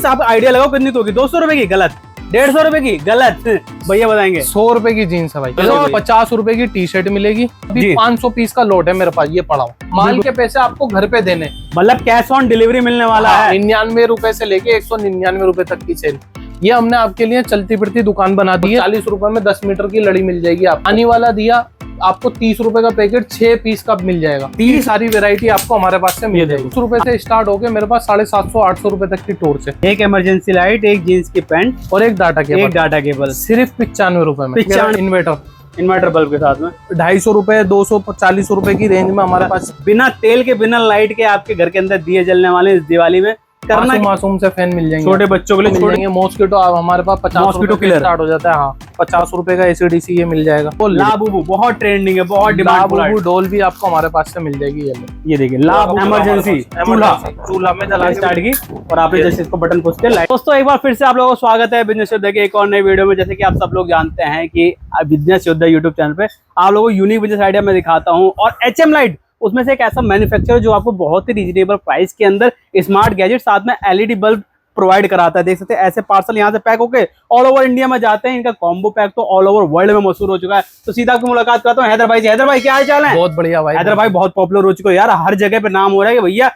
आप आइडिया लगाओ कितनी तो होगी। 200 रुपए की गलत, 150 रुपए की गलत, भैया बताएंगे। 100 रुपए की जीन्स है भाई, 50 रुपए की टी शर्ट मिलेगी। अभी 500 पीस का लोट है मेरे पास, ये पड़ा हुआ। माल के पैसे आपको घर पे देने, मतलब कैश ऑन डिलीवरी मिलने वाला है। 99 रुपए से लेके 199 रुपए तक की सेल। ये हमने आपके लिए चलती फिरती दुकान बना दी है। 40 रुपए में 10 मीटर की लड़ी मिल जाएगी। आप पानी वाला दिया आपको 30 रुपए का पैकेट 6 पीस का मिल जाएगा। 30 सारी वेरायटी आपको हमारे पास से मिल जाएगी। 100 रुपए से स्टार्ट होके मेरे पास 750-800 रुपए तक की टोर्च है। एक इमरजेंसी लाइट, एक जीन्स की पैंट और एक डाटा केबल, सिर्फ 95 रुपए में। 95 इन्वर्टर बल्ब के साथ में 250 रुपए 240 रुपए की रेंज में हमारे पास बिना तेल के बिना लाइट के आपके घर के अंदर दिए जलने वाले इस दिवाली में करना। मासूम से फैन मिल जाएंगे छोटे बच्चों के लिए, मिल जाएंगे। मॉस्किटो हमारे पास 50 रुपए से स्टार्ट हो जाता है। हाँ 50 रुपए का एसीडीसी ये मिल जाएगा। लाबूबू बहुत ट्रेंडिंग है, बहुत डिमांड। लाबूबू डोल भी आपको हमारे पास से मिल जाएगी। ये देखिए लाबूबू इमरजेंसी चूल्हा में जला स्टार्ट की और आपने जैसे इसको बटन पुश किया। दोस्तों एक बार फिर से आप लोगों को स्वागत है बिजनेस योद्धा के एक और नई वीडियो में। जैसे कि आप सब लोग जानते हैं कि बिजनेस योद्धा यूट्यूब चैनल पे आप लोगों को यूनिक बिजनेस आइडिया में दिखाता हूँ, और एचएम लाइट उसमें से एक ऐसा मैन्युफैक्चरर जो आपको बहुत ही रीजनेबल प्राइस के अंदर स्मार्ट गैजेट साथ में एलईडी बल्ब प्रोवाइड कराता है। देख सकते हैं ऐसे पार्सल यहाँ से पैक होके ऑल ओवर इंडिया में जाते हैं। इनका कॉम्बो पैक तो ऑल ओवर वर्ल्ड में मशहूर हो चुका है। तो सीधा आपकी मुलाकात करता हूँ हैदर भाई से। हैदर भाई क्या हाल चाल है? बहुत बढ़िया भाई। हैदर भाई बहुत पॉपुलर हो चुके हो यार, हर जगह पे नाम हो रहा है कि भैया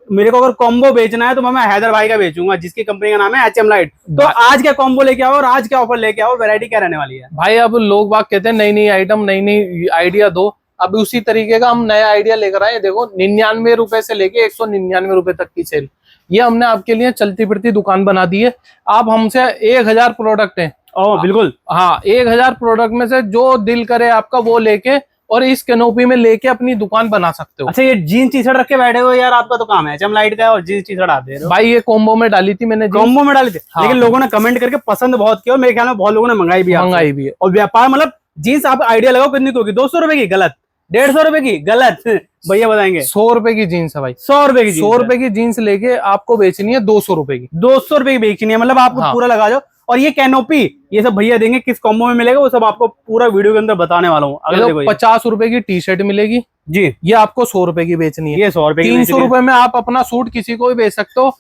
मेरे को अगर कॉम्बो बेचना है तो मैं हैदर भाई का बेचूंगा, जिसकी कंपनी का नाम है एचएम लाइट। तो आज क्या कॉम्बो लेके आओ और आज क्या ऑफर लेके आओ, वैरायटी क्या रहने वाली है भाई? अब लोग बात कहते हैं नई नई आइटम, नई नई आइडिया दो। अब उसी तरीके का हम नया आइडिया लेकर आए। देखो 99 रुपए से लेके 199 रुपए तक की सेल, ये हमने आपके लिए चलती फिरती दुकान बना दी है। आप हमसे 1000 प्रोडक्ट है। ओह बिल्कुल, हाँ 1000 प्रोडक्ट में से जो दिल करे आपका वो लेके और इस कैनोपी में लेके अपनी दुकान बना सकते हो। अच्छा ये जीन्स टी शर्ट रख के बैठे हो यार, आपका तो काम है एचएम लाइट का और जीन्स टी शर्ट आप दे रहे हो। भाई ये कॉम्बो में डाली थी मैंने, कॉम्बो में डाली थी। हाँ। लेकिन लोगों ने कमेंट करके पसंद बहुत किया और मेरे ख्याल में बहुत लोगों ने मंगाई भी है। और व्यापार मतलब जीन्स आप आइडिया लगाओ कितनी तो होगी। 200 रुपए की गलत, 150 रुपए की गलत, भैया बताएंगे। 100 रुपए की जीन्स है भाई, 100 रुपए की 100 रुपए की जीन्स लेके आपको बेचनी है 200 रुपए की। 200 रुपए की बेचनी है, मतलब आपको पूरा लगा जाओ। और ये कैनोपी ये सब भैया देंगे, किस कॉम्बो में मिलेगा वो सब आपको पूरा वीडियो के अंदर बताने वाला हूँ। अगर 50 रुपए की टी शर्ट मिलेगी जी, ये आपको 100 रुपए की बेचनी है। ये 100 रुपए की। 300 रुपए में आप अपना सूट किसी को भी बेच सकते हो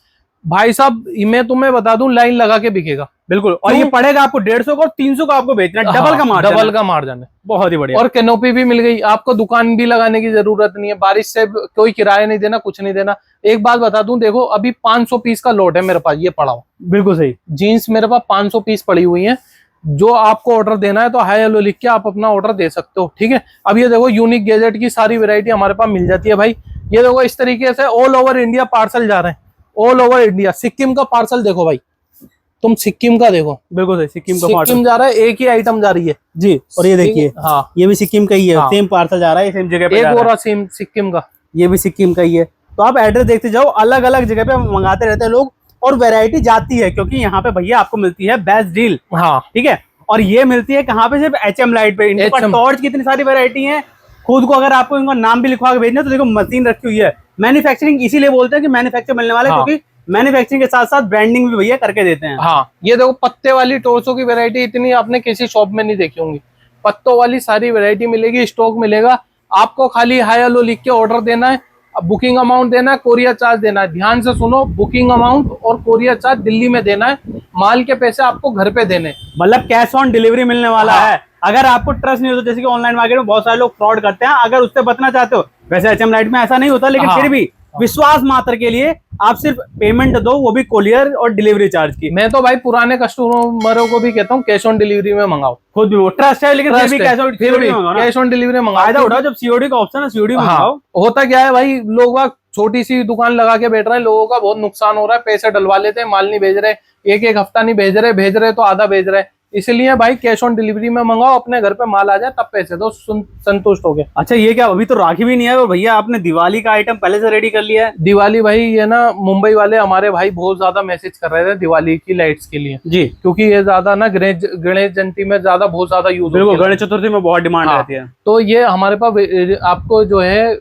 भाई साहब। मैं तुम्हें बता दूं लाइन लगा के बिकेगा बिल्कुल। और ये पड़ेगा आपको 150 का और 300 का आपको बेचना है। डबल का मार्जिन है। बहुत ही बढ़िया। और कैनोपी भी मिल गई आपको, दुकान भी लगाने की जरूरत नहीं है। बारिश से कोई किराया नहीं देना, कुछ नहीं देना। एक बात बता दूं, देखो अभी 500 पीस का लोट है मेरे पास, ये पड़ा हुआ। बिल्कुल सही। जीन्स मेरे पास 500 पीस पड़ी हुई है। जो आपको ऑर्डर देना है तो हाई हेलो लिख के आप अपना ऑर्डर दे सकते हो, ठीक है। अब ये देखो यूनिक गैजेट की सारी वैरायटी हमारे पास मिल जाती है भाई। ये देखो इस तरीके से ऑल ओवर इंडिया पार्सल जा रहे हैं, ऑल ओवर इंडिया। सिक्किम का पार्सल देखो भाई, तुम सिक्किम का देखो। बिल्कुल सही, सिक्किम जा रहा है, एक ही आइटम जा रही है जी। और ये देखिए, हाँ ये भी सिक्किम का ही है। सेम पार्सल जा रहा है, सेम जगह पे एक और सेम सिक्किम का, ये भी सिक्किम का ही है। तो आप एड्रेस देखते जाओ, अलग अलग जगह पे मंगाते रहते हैं लोग और वैरायटी जाती है, क्योंकि यहाँ पे भैया आपको मिलती है बेस्ट डील। हाँ ठीक है। और ये मिलती है कहाँ पे? सिर्फ एचएम लाइट पे। इनके पास टॉर्च की इतनी सारी वैरायटी है। खुद को अगर आपको इनका नाम भी लिखवा के भेजना तो देखो मशीन रखी हुई है। मैन्युफैक्चरिंग इसीलिए बोलते हैं कि मैन्युफैक्चर मिलने वाले, क्योंकि मैन्युफैक्चरिंग के साथ साथ ब्रांडिंग भी भैया करके देते हैं। हाँ ये देखो पत्ते वाली टॉर्चों की वैरायटी इतनी आपने किसी शॉप में नहीं देखी होंगी। पत्तों वाली सारी वैरायटी मिलेगी, स्टॉक मिलेगा। आपको खाली हाई हेलो लिख के ऑर्डर देना है, बुकिंग अमाउंट देना है, कोरियर चार्ज देना है। ध्यान से सुनो, बुकिंग अमाउंट और कोरियर चार्ज दिल्ली में देना है। माल के पैसे आपको घर पे देने, मतलब कैश ऑन डिलीवरी मिलने वाला है। अगर आपको ट्रस्ट नहीं होता, जैसे कि ऑनलाइन मार्केट में बहुत सारे लोग फ्रॉड करते हैं, अगर उससे बचना चाहते हो, वैसे एचएम लाइट में ऐसा नहीं होता, लेकिन फिर भी विश्वास मात्र के लिए आप सिर्फ पेमेंट दो, वो भी कोरियर और डिलीवरी चार्ज की। मैं तो भाई पुराने कस्टमरों को भी कहता हूँ कैश ऑन डिलीवरी में मंगाओ। खुद भी वो ट्रस्ट है, लेकिन फिर भी कैश ऑन डिलीवरी मंगाओ। उठाओ, जब सीओडी का ऑप्शन है सीओडी में मंगाओ। होता क्या है भाई, लोग छोटी सी दुकान लगा के बैठ रहे हैं, लोगों का बहुत नुकसान हो रहा है। पैसे डलवा लेते हैं, माल नहीं भेज रहे, एक हफ्ता नहीं भेज रहे तो आधा भेज रहे। इसलिए भाई कैश ऑन डिलीवरी में मंगाओ, अपने घर पे माल आ जाए तब पैसे दो, संतुष्ट हो गए। अच्छा ये क्या, अभी तो राखी भी नहीं है और भैया आपने दिवाली का आइटम पहले से रेडी कर लिया है? दिवाली भाई ये ना मुंबई वाले हमारे भाई बहुत ज्यादा मैसेज कर रहे थे दिवाली की लाइट्स के लिए जी, क्योंकि ये ज्यादा ना गणेश जयंती में ज्यादा बहुत ज्यादा यूज होती है। गणेश चतुर्थी में बहुत डिमांड रहती है। तो ये हमारे पास आपको जो है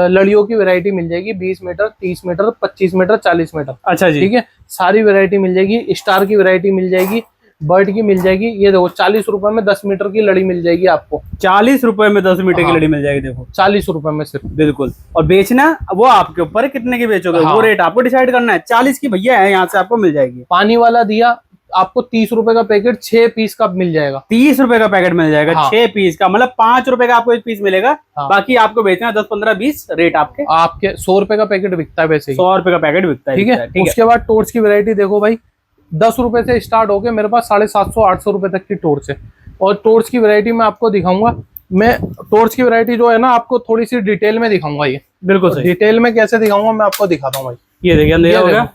लड़ियों की वैरायटी मिल जाएगी 20 मीटर, 30 मीटर, 25 मीटर, 40 मीटर। अच्छा जी, ठीक है, सारी वैरायटी मिल जाएगी। स्टार की वैरायटी मिल जाएगी। बर्ड की मिल जाएगी। ये देखो 40 रुपए में 10 मीटर की लड़ी मिल जाएगी आपको। 40 रुपए में 10 मीटर की लड़ी मिल जाएगी, देखो 40 रुपए में सिर्फ। बिल्कुल। और बेचना वो आपके ऊपर है, कितने की बेचोगे वो रेट आपको डिसाइड करना है। 40 की भैया है, यहाँ से आपको मिल जाएगी। पानी वाला दिया आपको 30 रुपए का पैकेट 6 पीस का मिल जाएगा। 30 रुपए का पैकेट मिल जाएगा, 6 पीस का, मतलब 5 रुपए का आपको एक पीस मिलेगा। बाकी आपको बेचना 10, 15, 20 रेट आपके 100 रुपए का पैकेट बिकता है वैसे ही। 100 रुपए का पैकेट बिकता है, ठीक है। उसके बाद टॉर्च की वैरायटी देखो भाई, 10 रुपए से स्टार्ट होके मेरे पास 750, 800 रुपए तक की टॉर्च है। और टॉर्च की वैरायटी मैं आपको दिखाऊंगा। मैं टॉर्च की वैरायटी जो है ना आपको थोड़ी सी डिटेल में दिखाऊंगा। ये बिल्कुल सही। डिटेल में कैसे दिखाऊंगा मैं आपको दिखाता हूँ भाई। ये देखिए अंधेरा हो गया,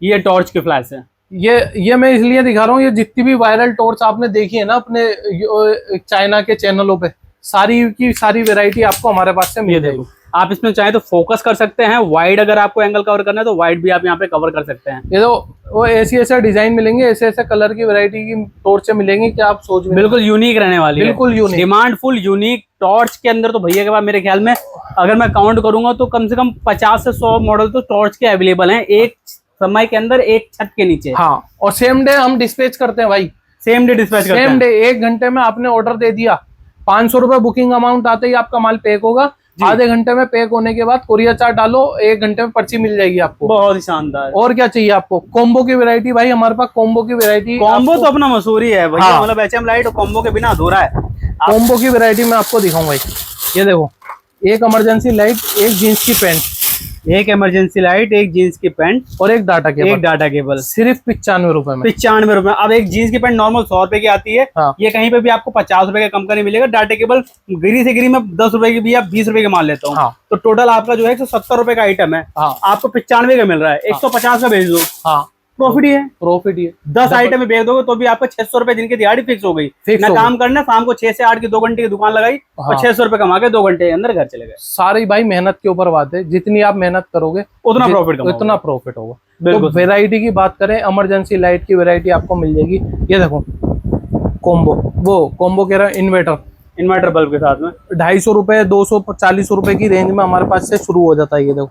ये टॉर्च की फ्लैश है। ये मैं इसलिए दिखा रहा हूँ, ये जितनी भी वायरल टॉर्च आपने देखी है ना अपने चाइना के चैनलों पे, सारी की सारी वैरायटी आपको हमारे पास से मिल जाएगी। आप इसमें चाहे तो फोकस कर सकते हैं, वाइड अगर आपको एंगल कवर करना है तो वाइड भी आप यहाँ पे कवर कर सकते हैं। ये तो वो ऐसे डिजाइन मिलेंगे, ऐसे कलर की वैरायटी की टॉर्च मिलेंगी कि आप सोच, बिल्कुल यूनिक रहने वाली है, बिल्कुल unique, demand full unique torch के अंदर। तो भैया के पास मेरे ख्याल में अगर मैं काउंट करूंगा तो कम से कम 50 से 100 मॉडल तो टॉर्च के अवेलेबल हैं एक समय के अंदर, एक छत के नीचे। हाँ, और सेम डे हम डिस्पैच करते हैं भाई, सेम डे डिस्पैच करते हैं। सेम डे 1 घंटे में आपने ऑर्डर दे दिया, 500 रुपए बुकिंग अमाउंट आते ही आपका माल पैक होगा। आधे घंटे में पैक होने के बाद कोरियर चार्ज डालो, 1 घंटे में पर्ची मिल जाएगी आपको। बहुत ही शानदार। और क्या चाहिए आपको? कॉम्बो की वैरायटी भाई, हमारे पास कॉम्बो की वैरायटी। कॉम्बो तो अपना मशहूर ही है भैया, मतलब एचएम लाइट और कॉम्बो के बिना अधूरा है। कॉम्बो की वैरायटी मैं आपको दिखाऊंगा भाई। ये देखो, एक इमरजेंसी लाइट, एक जीन्स की पैंट, एक इमरजेंसी लाइट, एक जीन्स की पैंट और एक डाटा केबल। एक डाटा केबल, सिर्फ 95 रुपए में। 95 रुपए। अब एक जीन्स की पैंट नॉर्मल 100 रुपए की आती है, ये कहीं पे भी आपको 50 रुपए का कम का नहीं मिलेगा। डाटा केबल गिरी से गिरी में 10 रुपए की भी आप 20 रुपए के मान लेता हूँ। तो टोटल आपका जो है 170 रुपए का आइटम है, आपको 95 का मिल रहा है। 150 का भेज दो, प्रॉफिट ही है, प्रॉफिट ही है। 10 आइटम में बेच दोगे तो भी आपको 600 रुपए दिन की दिहाड़ी फिक्स हो गई। ना काम करना, शाम को 6 से 8 की 2 घंटे की दुकान लगाई और 600 रुपए कमा के 2 घंटे के अंदर घर चले गए। सारी भाई मेहनत के ऊपर बात है, जितनी आप मेहनत करोगे उतना प्रॉफिट होगा। तो वैरायटी की बात करें, इमरजेंसी लाइट की वैरायटी आपको मिल जाएगी। ये देखो कॉम्बो, वो कॉम्बो कह रहा है इन्वर्टर बल्ब के साथ में 250 रुपए, 240 रुपए की रेंज में हमारे पास से शुरू हो जाता है।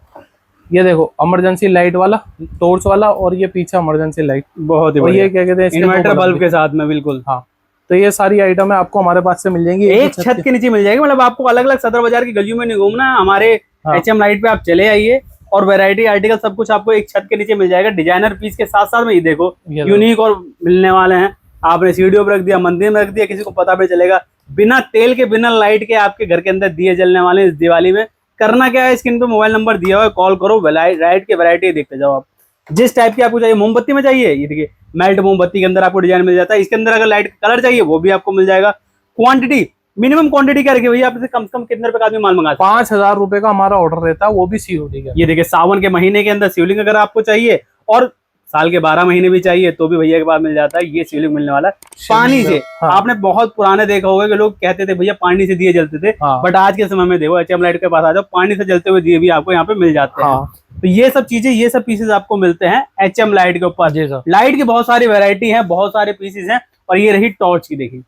ये देखो इमरजेंसी लाइट वाला, टॉर्च वाला, और ये पीछे इमरजेंसी लाइट, बहुत ही बढ़िया। ये क्या कहते हैं, इन्वर्टर बल्ब के साथ में। बिल्कुल हाँ। तो ये सारी आइटम है आपको हमारे पास से मिल जाएंगी, एक छत के नीचे मिल जाएगी। मतलब आपको अलग अलग सदर बाजार की गलियों में नहीं घूमना, हमारे एचएम लाइट पे आप चले आइए और वैरायटी आर्टिकल सब कुछ आपको एक छत के नीचे मिल जाएगा। डिजाइनर पीस के साथ साथ में ये देखो यूनिक और मिलने वाले हैं। आपने सीढ़ियों पर रख दिया, मंदिर में रख दिया, किसी को पता भी चलेगा। बिना तेल के, बिना लाइट के आपके घर के अंदर दिए जलने वाले इस दिवाली में। करना क्या है, स्क्रीन पे मोबाइल नंबर दिया हुआ है, कॉल करो, लाइट की वैरायटी देखते जाओ। आप जिस टाइप की आपको चाहिए, मोमबत्ती में चाहिए, ये देखिए मेल्ट मोमबत्ती के अंदर आपको डिजाइन मिल जाता है। इसके अंदर अगर लाइट कलर चाहिए वो भी आपको मिल जाएगा। क्वांटिटी, मिनिमम क्वांटिटी क्या रखी भैया, आपसे कम से कम कितने रुपए का आदमी माल मंगा? 5000 रुपए का हमारा ऑर्डर रहता है, वो भी सीओडी का। ये देखिए सावन के महीने के अंदर शिवलिंग अगर आपको चाहिए और साल के 12 महीने भी चाहिए तो भी भैया के पास मिल जाता है। ये शिवलिंग मिलने वाला है पानी से। आपने बहुत पुराने देखा होगा कि लोग कहते थे भैया पानी से दिए जलते थे, बट आज के समय में देखो एचएम लाइट के पास आ जाओ, पानी से जलते हुए दिए भी आपको यहाँ पे मिल जाते हैं। तो ये सब चीजें, ये सब पीसेस आपको मिलते हैं एचएम लाइट के ऊपर। लाइट की बहुत सारी वेरायटी है, बहुत सारे पीसेस हैं। और ये रही टॉर्च की, देखिए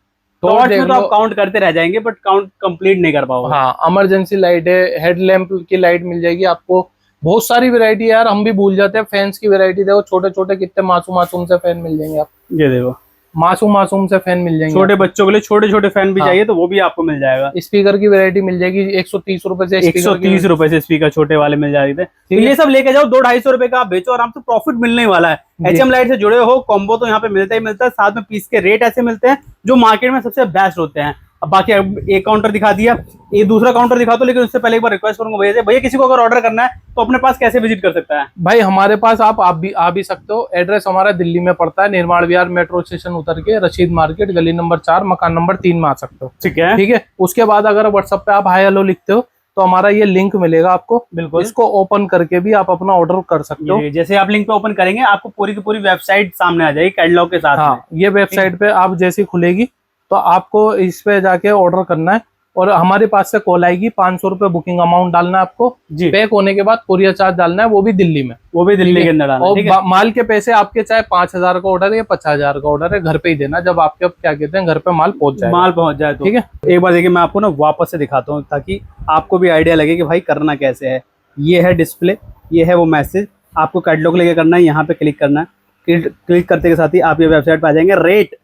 टॉर्च में तो आप काउंट करते रह जाएंगे बट काउंट कंप्लीट नहीं कर पाओगे। हाँ, इमरजेंसी लाइट है, हेडलैम्प की लाइट मिल जाएगी आपको। बहुत सारी वैरायटी है यार, हम भी भूल जाते हैं। फैंस की वैरायटी देखो, छोटे छोटे कितने मासूम से फैन मिल जाएंगे आप। ये देखो मासूम से फैन मिल जाएंगे। छोटे बच्चों के लिए छोटे छोटे फैन भी चाहिए तो वो भी आपको मिल जाएगा। स्पीकर की वैरायटी मिल जाएगी 130 रुपए से, 130 रुपए से स्पीकर छोटे वाले मिल जाते हैं। तो ये सब लेके जाओ, 200-250 रुपए का आप बेचो, आराम से प्रॉफिट मिलने वाला है। एचएम लाइट से जुड़े हो, कॉम्बो तो यहाँ पे मिलता ही मिलता है। साथ में पीस के रेट ऐसे मिलते हैं जो मार्केट में सबसे बेस्ट होते हैं। अब बाकी एक काउंटर दिखा दिया, ये दूसरा काउंटर दिखा दो, लेकिन उससे पहले एक बार रिक्वेस्ट करूंगा भैया किसी को अगर ऑर्डर करना है तो अपने पास कैसे विजिट कर सकता है? भाई हमारे पास आप भी आ भी सकते हो। एड्रेस हमारा दिल्ली में पड़ता है, निर्माण विहार मेट्रो स्टेशन उतर के रशीद मार्केट, गली नंबर 4, मकान नंबर 3 में आ सकते हो। ठीक है, ठीक है। उसके बाद अगर व्हाट्सएप पे आप हाय हेलो लिखते हो तो हमारा ये लिंक मिलेगा आपको। बिल्कुल, इसको ओपन करके भी आप अपना ऑर्डर कर सकते हो। जैसे आप लिंक पे ओपन करेंगे आपको पूरी की पूरी वेबसाइट सामने आ जाएगी कैटलॉग के साथ। हाँ, ये वेबसाइट पे आप जैसी खुलेगी तो आपको इस पे जाके ऑर्डर करना है और हमारे पास से कॉल आएगी। 500 रुपए बुकिंग अमाउंट डालना है आपको जी। पैक होने के बाद कोरियर चार्ज डालना है, वो भी दिल्ली में, वो भी दिल्ली के अंदर डालना है। और माल के पैसे आपके चाहे 5000 का ऑर्डर है या 50,000 का ऑर्डर है, घर पे ही देना जब आपके क्या कहते हैं घर पे माल पहुंच जाए तो। ठीक है, एक बार देखिए मैं आपको ना वापस से दिखाता हूँ ताकि आपको भी आइडिया लगे कि भाई करना कैसे है। ये है डिस्प्ले, ये है वो मैसेज, आपको कैटलॉग लेके करना है, यहाँ पे क्लिक करना है। क्लिक करते के साथ ही आप ये वेबसाइट पे आ जाएंगे। रेट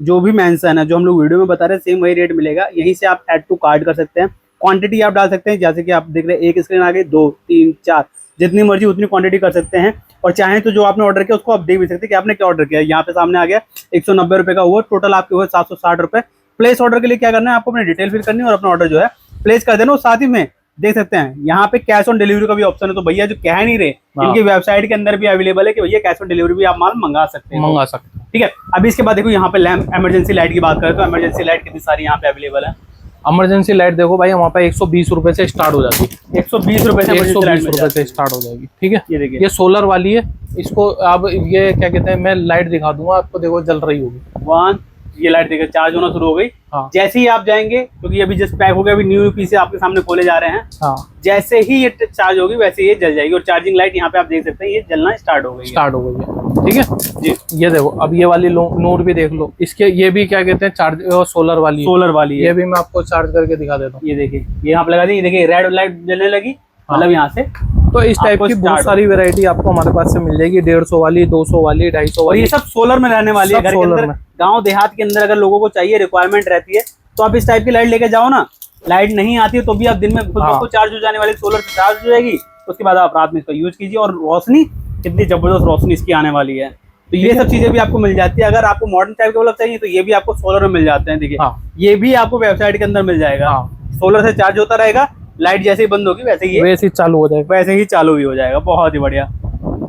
जो भी मेंशन है, जो हम लोग वीडियो में बता रहे हैं, सेम वही रेट मिलेगा। यहीं से आप ऐड टू कार्ट कर सकते हैं, क्वांटिटी आप डाल सकते हैं, जैसे कि आप देख रहे हैं एक स्क्रीन आ गई, 2 3 4, जितनी मर्जी उतनी क्वांटिटी कर सकते हैं। और चाहें तो जो आपने ऑर्डर किया उसको आप देख भी सकते हैं कि आपने क्या ऑर्डर किया। यहाँ पे सामने आ गया 190 रुपये का हुआ, टोटल आपके हुए 760 रुपये। प्लेस ऑर्डर के लिए क्या करना है, आपको अपनी डिटेल फिल करनी है और अपना ऑर्डर जो है प्लेस कर देना। और साथ ही में देख सकते हैं यहाँ पे कैश ऑन डिलीवरी का भी ऑप्शन है। तो भैया जो कह नहीं रहे, इनकी वेबसाइट के अंदर भी अवेलेबल है कि भैया कैश ऑन डिलीवरी भी आप माल मंगा सकते हैं, ठीक है। अभी इसके बाद देखो यहाँ पे लैम्प इमरजेंसी लाइट की बात करें तो इमरजेंसी लाइट कितनी सारी यहाँ पे अवेलेबल है। इमरजेंसी लाइट देखो भाई वहाँ पे 120 रुपए से स्टार्ट हो जाती है, 120 रुपए से 120 रुपए से स्टार्ट हो जाएगी, ठीक है। ये देखिए, ये सोलर वाली है। इसको अब ये क्या कहते हैं, मैं लाइट दिखा दूंगा आपको, देखो जल रही होगी। ये लाइट देखिए चार्ज होना शुरू हो गई। हाँ। जैसे ही आप जाएंगे, क्योंकि अभी जस्ट पैक हो गया, अभी न्यू पीस आपके सामने खोले जा रहे हैं। हाँ। जैसे ही ये चार्ज होगी वैसे ये जल जाएगी। और चार्जिंग लाइट यहाँ पे आप देख सकते हैं ये जलना स्टार्ट हो गई है, ठीक है जी। ये देखो अब ये वाली नोट भी देख लो, इसके ये भी क्या कहते हैं चार्ज, सोलर वाली है। ये भी मैं आपको चार्ज करके दिखा देता हूँ। ये देखिए, ये यहाँ पे लगा दी, ये देखिए रेड लाइट जलने लगी, मतलब यहाँ से। तो इस टाइप की बहुत सारी वैरायटी आपको हमारे पास से मिल जाएगी, 150 वाली, 200 वाली, 250 वाली। और ये सब सोलर में रहने वाली है। घर के अंदर, गांव देहात के अंदर अगर लोगों को चाहिए, रिक्वायरमेंट रहती है, तो आप इस टाइप की लाइट लेके जाओ ना। लाइट नहीं आती है तो भी आप दिन में खुद को चार्ज हो जाने वाली, सोलर से चार्ज हो जाएगी। उसके बाद आप रात में इसका यूज कीजिए। और रोशनी, कितनी जबरदस्त रोशनी इसकी आने वाली है। तो ये सब चीजें भी आपको मिल जाती है। अगर आपको मॉडर्न टाइप के बल्ब चाहिए तो ये भी आपको सोलर में मिल जाते हैं। देखिए ये भी आपको वेबसाइट के अंदर मिल जाएगा। सोलर से चार्ज होता रहेगा, लाइट जैसे ही बंद होगी वैसे ही चालू हो जाएगा, वैसे ही चालू भी हो जाएगा। बहुत ही बढ़िया।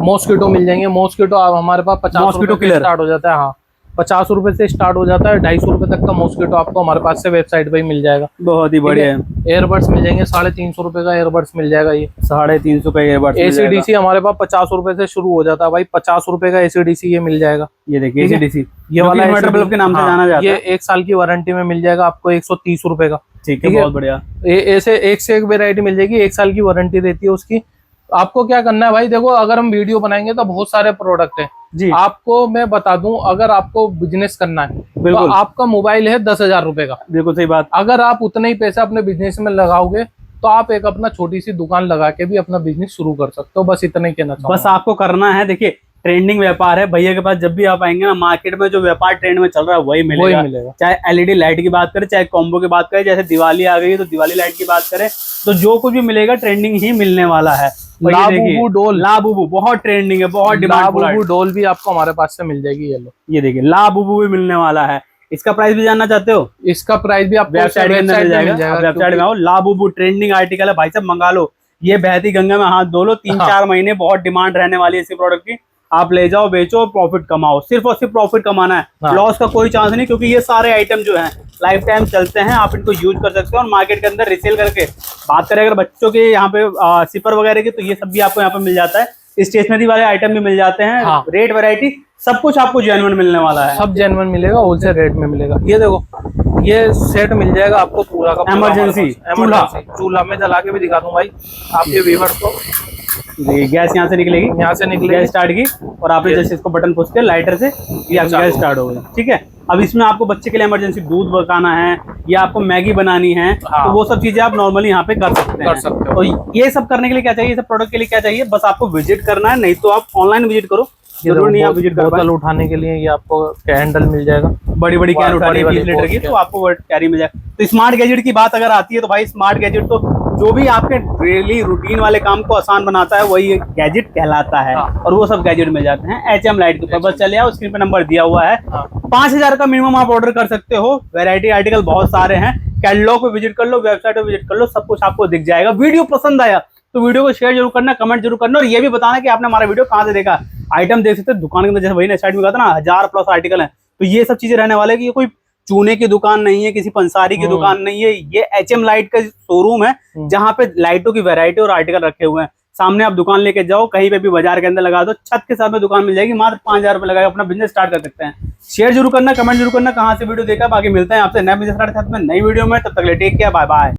मॉस्किटो मिल जाएंगे। मॉस्किटो हमारे पास 50 रुपए से स्टार्ट हो जाता है। हाँ, 50 रुपए से स्टार्ट हो जाता है। 250 रुपए तक का मॉस्किटो आपको हमारे पास से वेबसाइट पे ही मिल जाएगा। बहुत ही बढ़िया है। एयरबड्स मिल जाएंगे, 350 रुपए का एयरबड्स मिल जाएगा। ये 350 का एयरबड्स। एसीडीसी हमारे पास 50 रुपए से शुरू हो जाता है भाई, 50 रुपए का एसीडीसी ये मिल जाएगा। ये देखिए एसीडीसी, ये वाला इन्वर्टर बल्ब के नाम से जाना जाता है। ये 1 साल की वारंटी में मिल जाएगा आपको 130 रुपए का, ठीक है। बहुत बढ़िया। ऐसे एक से एक वेरायटी मिल जाएगी, 1 साल की वारंटी रहती है उसकी। आपको क्या करना है भाई, देखो अगर हम वीडियो बनाएंगे तो बहुत सारे प्रोडक्ट हैं जी। आपको मैं बता दूं, अगर आपको बिजनेस करना है तो आपका मोबाइल है 10,000 रुपए का, बिल्कुल सही बात। अगर आप उतने ही पैसे अपने बिजनेस में लगाओगे तो आप एक अपना छोटी सी दुकान लगा के भी अपना बिजनेस शुरू कर सकते हो। बस इतना ही कहना चाहूंगा। बस आपको करना है, देखिए ट्रेंडिंग व्यापार है भैया के पास। जब भी आप आएंगे ना, मार्केट में जो व्यापार ट्रेंड में चल रहा है वही मिलेगा। चाहे एलईडी लाइट की बात करें, चाहे कॉम्बो की बात करें, जैसे दिवाली आ गई है तो दिवाली लाइट की बात करें, तो जो कुछ भी मिलेगा ट्रेंडिंग ही मिलने वाला है। लाबूबू डोल, लाबूबू बहुत ट्रेंडिंग है, बहुत डिमांड। लाबूबू डोल भी आपको हमारे पास से मिल जाएगी। ये लो, ये देखिए लाबूबू भी मिलने वाला है। इसका प्राइस भी जानना चाहते हो? इसका प्राइस भी आपको वेबसाइट के अंदर मिल जाएगा। वेबसाइट में आओ, लाबूबू ट्रेंडिंग आर्टिकल है भाई साहब, मंगा लो। ये बहती गंगा में हाथ धो लो। 3-4 महीने बहुत डिमांड रहने वाली है इसी प्रोडक्ट की। आप ले जाओ, बेचो, प्रॉफिट कमाओ। सिर्फ और सिर्फ प्रॉफिट कमाना है, लॉस का कोई चांस नहीं। क्योंकि ये सारे आइटम जो हैं लाइफ टाइम चलते हैं, आप इनको यूज कर सकते हो और मार्केट के अंदर रिसेल करके। बात करें अगर बच्चों के यहाँ पे सिपर वगैरह की, तो ये सब भी आपको यहाँ पे मिल जाता है। स्टेशनरी वाले आइटम भी मिल जाते हैं। रेट वैरायटी सब कुछ आपको जेन्युइन मिलने वाला है। सब जेन्युइन मिलेगा, होलसेल रेट में मिलेगा। ये देखो, ये सेट मिल जाएगा आपको पूरा का। इमरजेंसी चूल्हा में जला के भी दिखा दूं भाई आपके व्यूअर्स को। गैस यहाँ से निकलेगी, यहाँ से निकलेगी, गैस स्टार्ट की, और आपने जैसे इसको बटन पुश किया लाइटर से, ये आपकी गैस स्टार्ट हो गई, ठीक है। अब इसमें आपको बच्चे के लिए इमरजेंसी दूध पकाना है या आपको मैगी बनानी है, तो वो सब चीजें आप नॉर्मली यहाँ पे कर सकते हैं। और ये सब करने के लिए क्या चाहिए, ये सब प्रोडक्ट के लिए क्या चाहिए, बस आपको विजिट करना है। नहीं तो आप ऑनलाइन विजिट करो, जरूर नहीं आप विजिट कर। बोतल उठाने के लिए ये आपको कैंडल मिल जाएगा, बड़ी बड़ी कैन उठानी है 20 लीटर की, तो आपको कैरी मिल जाएगा। तो स्मार्ट गैजेट की बात अगर आती है तो भाई स्मार्ट गैजेट तो जो भी आपके डेली रूटीन वाले काम को आसान बनाता है वही गैजेट कहलाता है। और वो सब गैजेट मिल जाते हैं HM लाइट के ऊपर। बस चले आओ, स्क्रीन पे नंबर दिया हुआ है। 5,000 का मिनिमम आप ऑर्डर कर सकते हो। वैरायटी आर्टिकल बहुत सारे हैं। कैटलॉग पे विजिट कर लो, वेबसाइट पे विजिट कर लो, सब कुछ आपको दिख जाएगा। वीडियो पसंद आया तो वीडियो को शेयर जरूर करना, कमेंट जरूर करना, और ये भी बताना कि आपने हमारा वीडियो कहाँ से देखा। आइटम देख सकते हैं दुकान के अंदर, जैसे वही ना साइड में कहा था ना 1000+ आर्टिकल है। तो ये सब चीजें रहने वाले कि ये कोई चूने की दुकान नहीं है, किसी पंसारी की दुकान नहीं है। ये HM लाइट का शोरूम है जहाँ पे लाइटों की वैरायटी और आर्टिकल रखे हुए हैं। सामने आप दुकान लेके जाओ, कहीं पे भी बाजार के अंदर लगा दो, छत के साथ में दुकान मिल जाएगी। मात्र 5,000 रुपए लगा अपना बिजनेस स्टार्ट कर सकते हैं। शेयर जरूर करना, कमेंट जरूर करना कहाँ से वीडियो देखा। बाकी मिलते हैं आपसे नए बिजनेस स्टार्ट के साथ में नई वीडियो में। तब तक ले टेक केयर, बाय बाय।